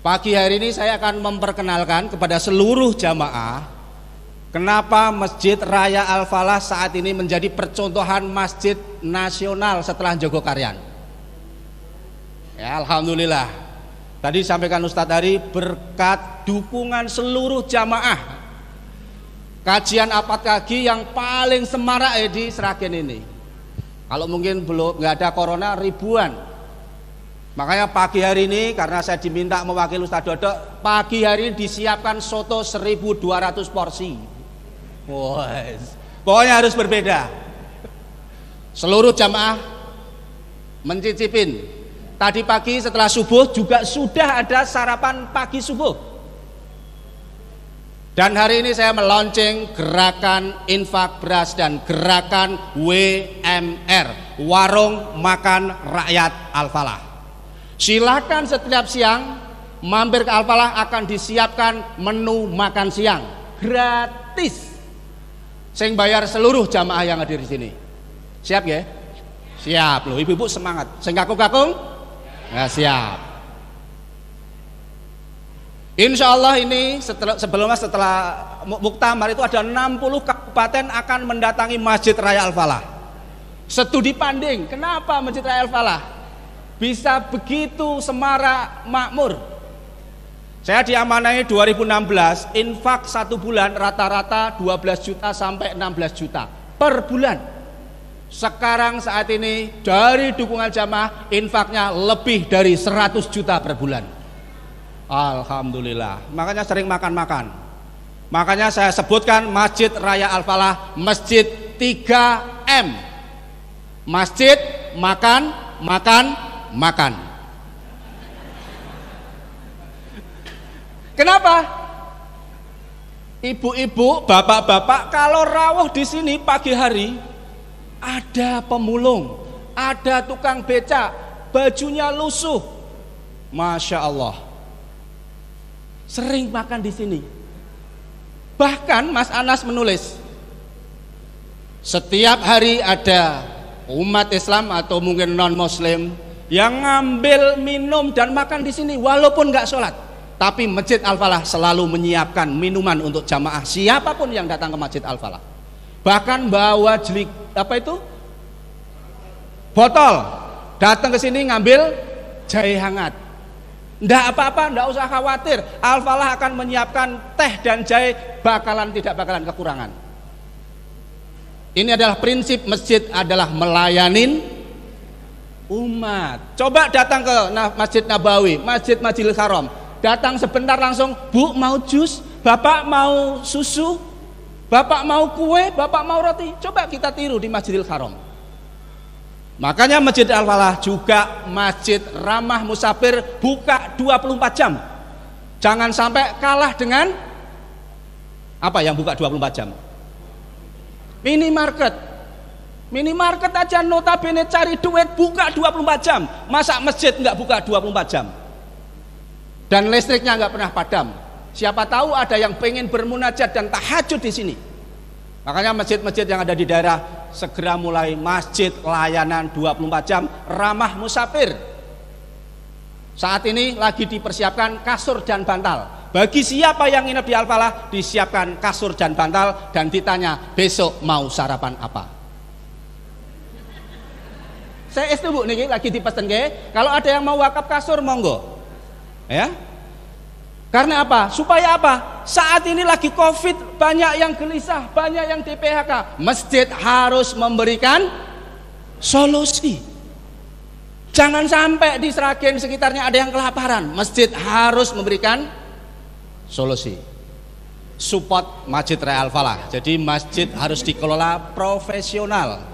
Pagi hari ini saya akan memperkenalkan kepada seluruh jamaah kenapa Masjid Raya Al-Falah saat ini menjadi percontohan masjid nasional setelah Jogokarian. Ya, alhamdulillah. Tadi sampaikan Ustadz Hari, berkat dukungan seluruh jamaah kajian apad kaki yang paling semarak di Sragen ini. Kalau mungkin belum nggak ada corona, ribuan. Makanya pagi hari ini karena saya diminta mewakili Ustadz Dodok, pagi hari ini disiapkan soto 1.200 porsi. Pokoknya harus berbeda. Seluruh jamaah mencicipin. Tadi pagi setelah subuh juga sudah ada sarapan pagi subuh. Dan hari ini saya melonceng gerakan infak beras dan gerakan WMR, Warung Makan Rakyat Al-Falah. Silakan setiap siang mampir ke Al-Falah, akan disiapkan menu makan siang gratis. Sing bayar seluruh jamaah yang hadir di sini. Siap ya? Siap loh, ibu-ibu semangat. Sing kakung-kakung? Nggak siap. Insya Allah ini setelah muktamar itu ada 60 kabupaten akan mendatangi Masjid Raya Al-Falah. Studi banding, kenapa Masjid Raya Al-Falah bisa begitu semarak makmur? Saya diamanai 2016, infak 1 bulan rata-rata 12 juta sampai 16 juta per bulan. Sekarang saat ini dari dukungan jamaah infaknya lebih dari 100 juta per bulan. Alhamdulillah. Makanya sering makan-makan. Makanya saya sebutkan Masjid Raya Al-Falah Masjid 3M. Masjid makan, makan, makan. Kenapa? Ibu-ibu, bapak-bapak kalau rawuh di sini pagi hari ada pemulung, ada tukang becak, bajunya lusuh. Masya Allah. Sering makan di sini. Bahkan Mas Anas menulis, setiap hari ada umat Islam atau mungkin non Muslim yang ngambil minum dan makan di sini walaupun nggak sholat, tapi Masjid Al-Falah selalu menyiapkan minuman untuk jamaah siapapun yang datang ke Masjid Al-Falah. Bahkan bawa jelik botol, datang ke sini ngambil jahe hangat. Nggak apa-apa, nggak usah khawatir. Al-Falah akan menyiapkan teh dan jahe, tidak bakalan kekurangan. Ini adalah prinsip masjid, adalah melayanin umat. Coba datang ke Masjid Nabawi, Masjid Masjidil Haram, datang sebentar langsung, Bu mau jus, Bapak mau susu, Bapak mau kue, Bapak mau roti. Coba kita tiru di Masjidil Haram. Makanya Masjid Al-Falah juga masjid ramah musafir, buka 24 jam. Jangan sampai kalah dengan apa yang buka 24 jam? Minimarket. Minimarket aja notabene cari duit buka 24 jam. Masa masjid nggak buka 24 jam? Dan listriknya nggak pernah padam. Siapa tahu ada yang pengen bermunajat dan tahajud di sini. Makanya masjid-masjid yang ada di daerah segera mulai masjid layanan 24 jam ramah musafir. Saat ini lagi dipersiapkan kasur dan bantal. Bagi siapa yang nginep di Al-Falah disiapkan kasur dan bantal dan ditanya besok mau sarapan apa. Saya Bu niki lagi dipesen ke, kalau ada yang mau wakaf kasur monggo. Ya. Karena apa? Supaya apa? Saat ini lagi Covid, banyak yang gelisah, banyak yang di PHK. Masjid harus memberikan solusi. Jangan sampai di Sragen sekitarnya ada yang kelaparan. Masjid harus memberikan solusi. Support Masjid Raya Al-Falah. Jadi masjid harus dikelola profesional.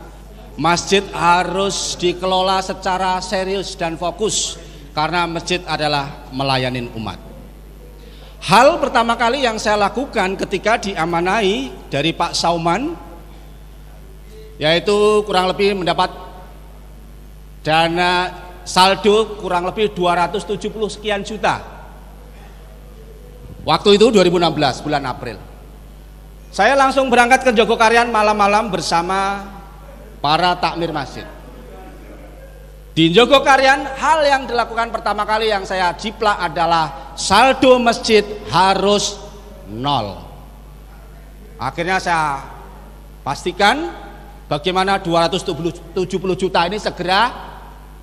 Masjid harus dikelola secara serius dan fokus. Karena masjid adalah melayanin umat. Hal pertama kali yang saya lakukan ketika diamanai dari Pak Sauman, yaitu kurang lebih mendapat dana saldo kurang lebih 270 sekian juta. Waktu itu 2016 bulan April. Saya langsung berangkat ke Jogokarian malam-malam bersama para takmir masjid. Di Jogokarian hal yang dilakukan pertama kali yang saya jiplak adalah saldo masjid harus nol. Akhirnya saya pastikan bagaimana 270 juta ini segera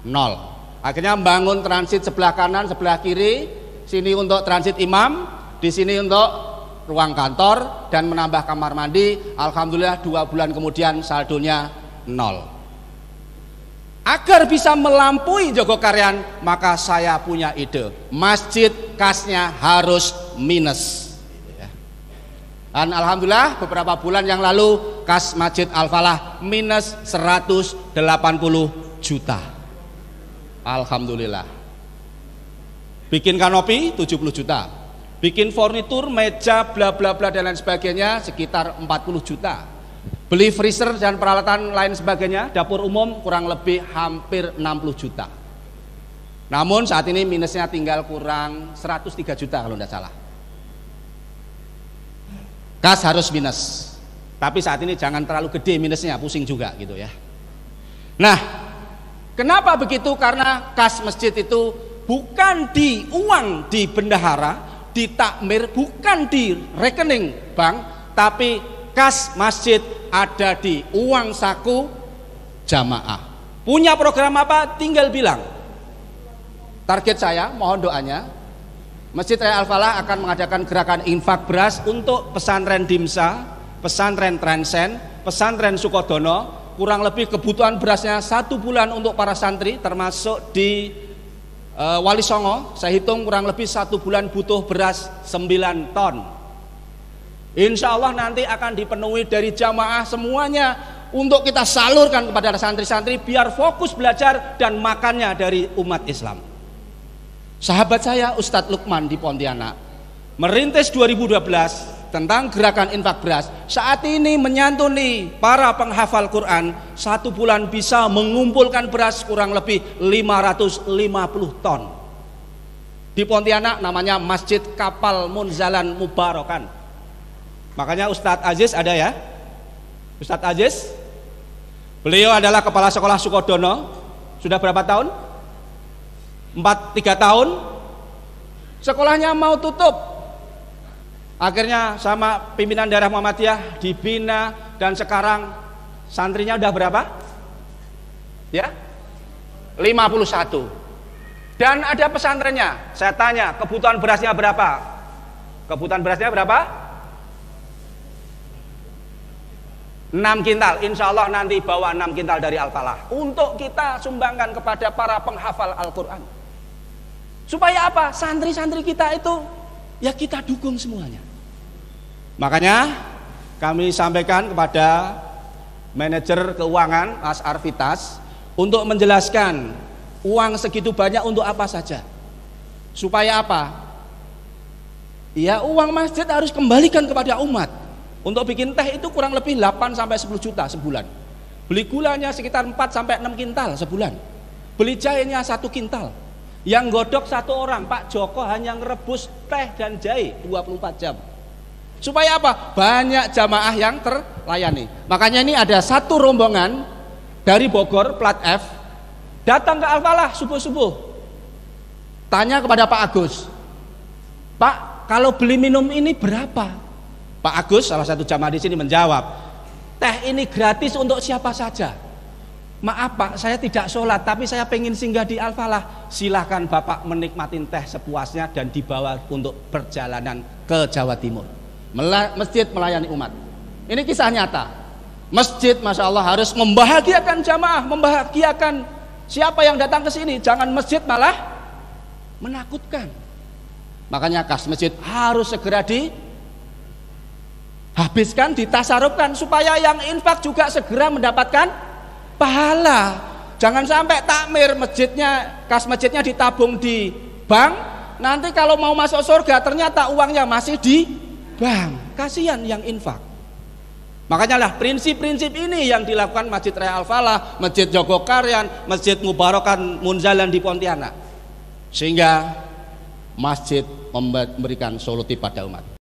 nol. Akhirnya membangun transit sebelah kanan, sebelah kiri, sini untuk transit imam, di sini untuk ruang kantor, dan menambah kamar mandi. Alhamdulillah 2 bulan kemudian saldonya nol. Agar bisa melampaui Jogokaryan, maka saya punya ide, masjid kasnya harus minus. Dan alhamdulillah beberapa bulan yang lalu kas Masjid Al-Falah minus 180 juta. Alhamdulillah. Bikin kanopi 70 juta. Bikin furnitur, meja, bla bla bla dan lain sebagainya sekitar 40 juta. Beli freezer dan peralatan lain sebagainya, dapur umum kurang lebih hampir 60 juta. Namun saat ini minusnya tinggal kurang 103 juta kalau tidak salah. Kas harus minus. Tapi saat ini jangan terlalu gede minusnya, pusing juga gitu ya. Nah, kenapa begitu? Karena kas masjid itu bukan di uang di bendahara, di takmir, bukan di rekening bank, tapi kas masjid ada di uang saku jamaah. Punya program apa? Tinggal bilang. Target saya, mohon doanya, Masjid Raya Al-Falah akan mengadakan gerakan infak beras untuk pesantren Dimsa, pesantren Trensen, pesantren Sukodono. Kurang lebih kebutuhan berasnya 1 bulan untuk para santri, termasuk di Wali Songo. Saya hitung kurang lebih 1 bulan butuh beras 9 ton. Insya Allah nanti akan dipenuhi dari jamaah semuanya untuk kita salurkan kepada santri-santri biar fokus belajar dan makannya dari umat Islam. Sahabat saya Ustadz Lukman di Pontianak merintis 2012 tentang gerakan infak beras. Saat ini menyantuni para penghafal Quran, 1 bulan bisa mengumpulkan beras kurang lebih 550 ton. Di Pontianak namanya Masjid Kapal Munzalan Mubarokan. Makanya Ustadz Aziz ada ya, Ustadz Aziz, beliau adalah kepala sekolah Sukodono. Sudah berapa tahun? 3 tahun. Sekolahnya mau tutup. Akhirnya sama pimpinan daerah Muhammadiyah dibina, dan sekarang santrinya udah berapa? Ya, 51. Dan ada pesantrennya. Saya tanya, kebutuhan berasnya berapa? Kebutuhan berasnya berapa? 6 kintal, insya Allah nanti bawa 6 kintal dari Al-Falah untuk kita sumbangkan kepada para penghafal Al-Quran. Supaya apa? Santri-santri kita itu ya kita dukung semuanya. Makanya kami sampaikan kepada manajer keuangan Mas Arvitas untuk menjelaskan uang segitu banyak untuk apa saja. Supaya apa? Ya uang masjid harus kembalikan kepada umat. Untuk bikin teh itu kurang lebih 8 sampai 10 juta sebulan. Beli gulanya sekitar 4 sampai 6 kintal sebulan. Beli jahenya 1 kintal. Yang godok 1 orang, Pak Joko hanya ngerebus teh dan jahe 24 jam. Supaya apa? Banyak jamaah yang terlayani. Makanya ini ada 1 rombongan dari Bogor plat F datang ke Al-Falah subuh-subuh. Tanya kepada Pak Agus, Pak, kalau beli minum ini berapa? Pak Agus, salah satu jamaah di sini menjawab, teh ini gratis untuk siapa saja. Maaf Pak, saya tidak sholat, tapi saya pengen singgah di Al-Falah. Silahkan Bapak menikmatin teh sepuasnya dan dibawa untuk perjalanan ke Jawa Timur. Masjid melayani umat. Ini kisah nyata. Masjid, masya Allah, harus membahagiakan jamaah, membahagiakan siapa yang datang ke sini. Jangan masjid malah menakutkan. Makanya kas masjid harus segera habiskan, ditasarufkan supaya yang infak juga segera mendapatkan pahala. Jangan sampai takmir masjidnya, kas masjidnya ditabung di bank, nanti kalau mau masuk surga ternyata uangnya masih di bank. Kasihan yang infak. Makanya lah prinsip-prinsip ini yang dilakukan Masjid Raya Al-Falah, Masjid Jogokaryan, Masjid Mubarokan Munzalan di Pontianak, sehingga masjid memberikan solusi pada umat.